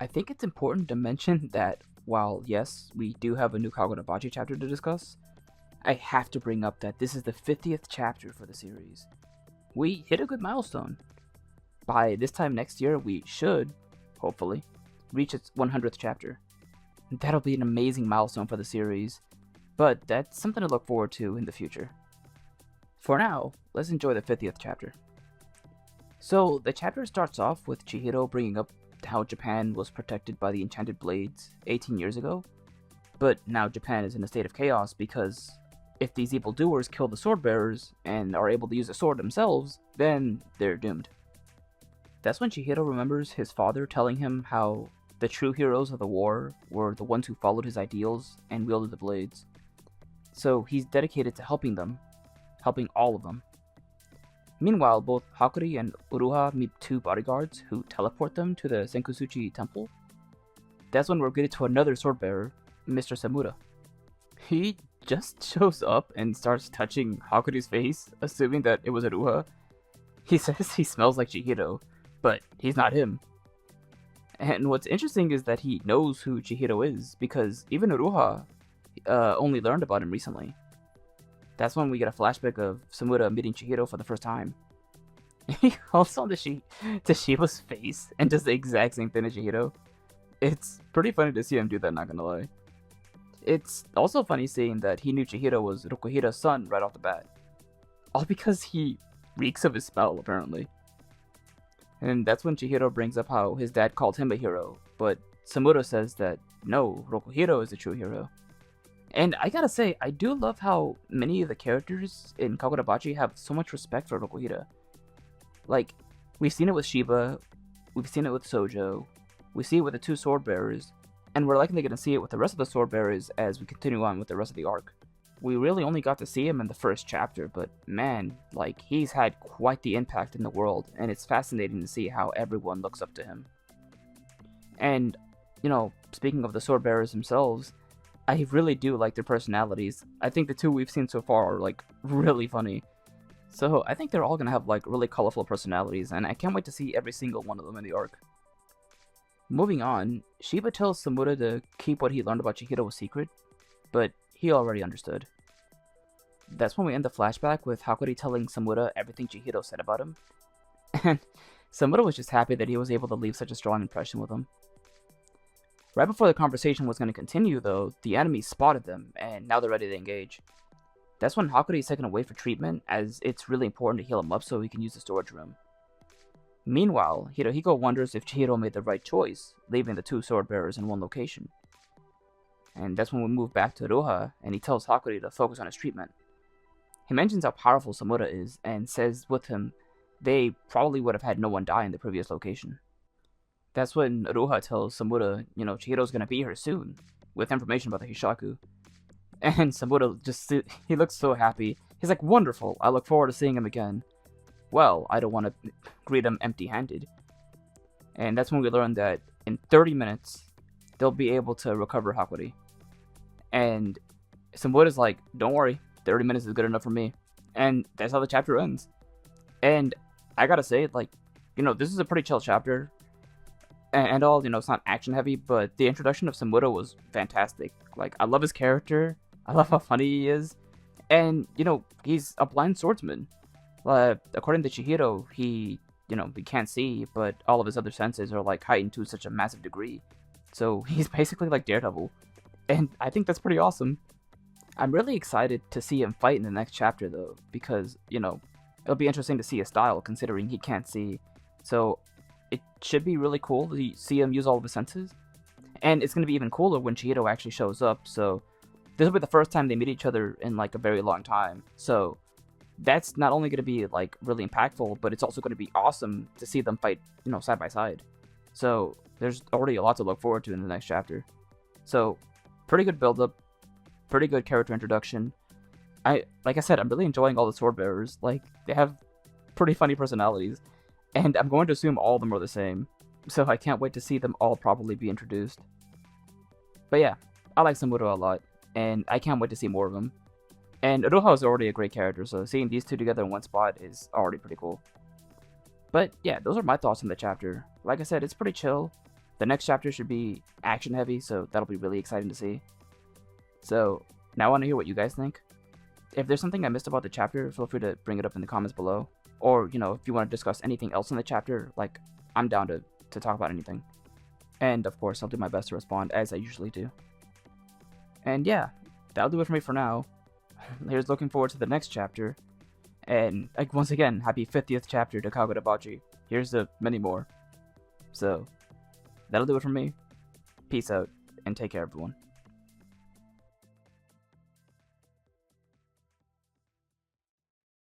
I think it's important to mention that while, yes, we do have a new Kagurabachi chapter to discuss, I have to bring up that this is the 50th chapter for the series. We hit a good milestone. By this time next year, we should, hopefully, reach its 100th chapter. That'll be an amazing milestone for the series, but that's something to look forward to in the future. For now, let's enjoy the 50th chapter. So, the chapter starts off with Chihiro bringing up how Japan was protected by the Enchanted Blades 18 years ago, but now Japan is in a state of chaos because if these evildoers kill the sword bearers and are able to use the sword themselves, then they're doomed. That's when Chihiro remembers his father telling him how the true heroes of the war were the ones who followed his ideals and wielded the blades. So he's dedicated to helping them, helping all of them. Meanwhile, both Hakuri and Uruha meet two bodyguards who teleport them to the Senkusuchi temple. That's when we're greeted to another sword bearer, Mr. Samura. He just shows up and starts touching Hakuri's face, assuming that it was Uruha. He says he smells like Chihiro, but he's not him. And what's interesting is that he knows who Chihiro is, because even Uruha only learned about him recently. That's when we get a flashback of Samura meeting Chihiro for the first time. He holds on to Shiba's face and does the exact same thing as Chihiro. It's pretty funny to see him do that, not gonna lie. It's also funny seeing that he knew Chihiro was Rokuhira's son right off the bat. All because he reeks of his smell, apparently. And that's when Chihiro brings up how his dad called him a hero, but Samura says that no, Rokuhiro is the true hero. And I gotta say, I do love how many of the characters in Kagurabachi have so much respect for Rokuhira. Like, we've seen it with Shiba, we've seen it with Sojo, we see it with the two sword bearers, and we're likely gonna see it with the rest of the sword bearers as we continue on with the rest of the arc. We really only got to see him in the first chapter, but man, like, he's had quite the impact in the world, and it's fascinating to see how everyone looks up to him. And, you know, speaking of the sword bearers themselves, I really do like their personalities. I think the two we've seen so far are, like, really funny. So I think they're all gonna have, like, really colorful personalities, and I can't wait to see every single one of them in the arc. Moving on, Shiba tells Samura to keep what he learned about Chihiro a secret, but he already understood. That's when we end the flashback with Hakuri telling Samura everything Chihiro said about him. And Samura was just happy that he was able to leave such a strong impression with him. Right before the conversation was going to continue, though, the enemy spotted them, and now they're ready to engage. That's when Hakuri is taken away for treatment, as it's really important to heal him up so he can use the storage room. Meanwhile, Hirohiko wonders if Chihiro made the right choice, leaving the two sword bearers in one location. And that's when we move back to Roha, and he tells Hakuri to focus on his treatment. He mentions how powerful Samura is, and says with him, they probably would have had no one die in the previous location. That's when Roha tells Samura, Chihiro's gonna be here soon, with information about the Hishaku. And Samura he looks so happy. He's like, wonderful, I look forward to seeing him again. Well, I don't want to greet him empty-handed. And that's when we learn that in 30 minutes, they'll be able to recover Hakuri. And Samura's like, don't worry, 30 minutes is good enough for me. And that's how the chapter ends. And I gotta say, this is a pretty chill chapter. And all, it's not action heavy, but the introduction of Samura was fantastic. Like, I love his character. I love how funny he is. And, he's a blind swordsman. According to Chihiro, he can't see, but all of his other senses are, heightened to such a massive degree. So he's basically like Daredevil. And I think that's pretty awesome. I'm really excited to see him fight in the next chapter, though, because, it'll be interesting to see his style, considering he can't see. So it should be really cool to see him use all of his senses. And it's going to be even cooler when Chihiro actually shows up, so this will be the first time they meet each other in, a very long time. So that's not only going to be, really impactful, but it's also going to be awesome to see them fight, side by side. So there's already a lot to look forward to in the next chapter. So, pretty good build-up, pretty good character introduction. Like I said, I'm really enjoying all the sword bearers. They have pretty funny personalities. And I'm going to assume all of them are the same. So I can't wait to see them all properly be introduced. But yeah, I like Samura a lot. And I can't wait to see more of them. And Uruha is already a great character, so seeing these two together in one spot is already pretty cool. But yeah, those are my thoughts on the chapter. Like I said, it's pretty chill. The next chapter should be action heavy, so that'll be really exciting to see. So now I want to hear what you guys think. If there's something I missed about the chapter, feel free to bring it up in the comments below. Or, you know, if you want to discuss anything else in the chapter, like, I'm down to talk about anything. And, of course, I'll do my best to respond, as I usually do. And yeah, that'll do it for me for now. Here's looking forward to the next chapter. And, like, once again, happy 50th chapter to Kagurabachi. Here's to many more. So, that'll do it for me. Peace out, and take care, everyone.